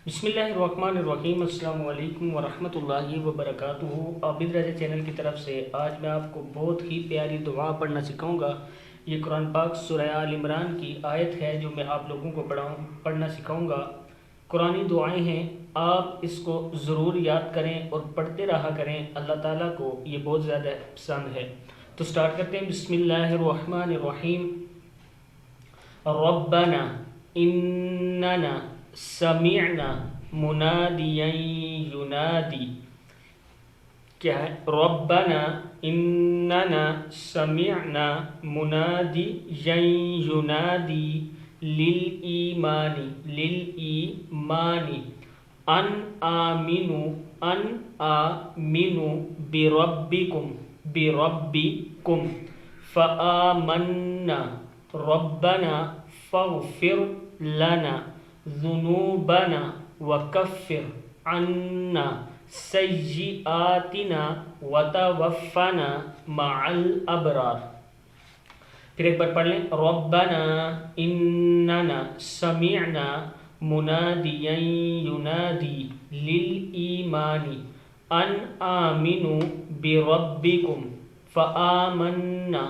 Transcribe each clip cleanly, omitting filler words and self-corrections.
بسم اللہ الرحمن الرحیم۔ السلام علیکم ورحمۃ اللہ وبرکاتہ۔ عابد رضا چینل کی طرف سے آج میں آپ کو بہت ہی پیاری دعا پڑھنا سکھاؤں گا۔ یہ قرآن پاک سورہ آل عمران کی آیت ہے جو میں آپ لوگوں کو پڑھنا سکھاؤں گا۔ قرآنی دعائیں ہیں، آپ اس کو ضرور یاد کریں اور پڑھتے رہا کریں، اللہ تعالیٰ کو یہ بہت زیادہ پسند ہے۔ تو سٹارٹ کرتے ہیں۔ بسم اللہ الرحمن الرحیم۔ ربنا اننا سمعنا منادیا ینادی، کیا ہے؟ ربنا اننا سمعنا منادیا ینادی للایمان ان آمنوا بربکم فآمنا ربنا فاغفر لنا ذنوبنا وکفر عنا سیئاتنا وتوفنا مع الابرار۔ پھر ایک بار پڑھ لیں۔ ربنا اننا سمعنا منادیا ینادی للایمان ان آمنوا بربکم فآمنا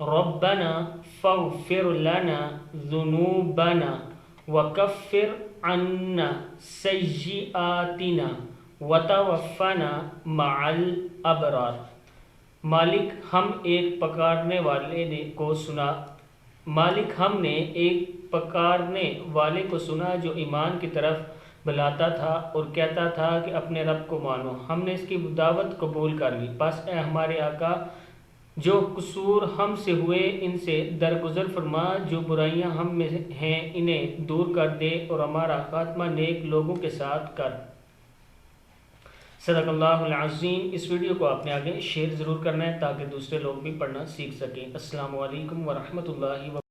ربنا فاغفر لنا ذنوبنا وکفر عنا سیئاتنا وتوفنا مع الابرار۔ مالک ہم نے ایک پکارنے والے کو سنا جو ایمان کی طرف بلاتا تھا اور کہتا تھا کہ اپنے رب کو مانو۔ ہم نے اس کی دعوت قبول کر لی، پس اے ہمارے آقا جو قصور ہم سے ہوئے ان سے درگزر فرما، جو برائیاں ہم میں ہیں انہیں دور کر دے اور ہمارا خاتمہ نیک لوگوں کے ساتھ کر۔ صدق اللہ العظیم۔ اس ویڈیو کو آپ نے آگے شیئر ضرور کرنا ہے تاکہ دوسرے لوگ بھی پڑھنا سیکھ سکیں۔ السلام علیکم ورحمۃ اللہ وبرکاتہ۔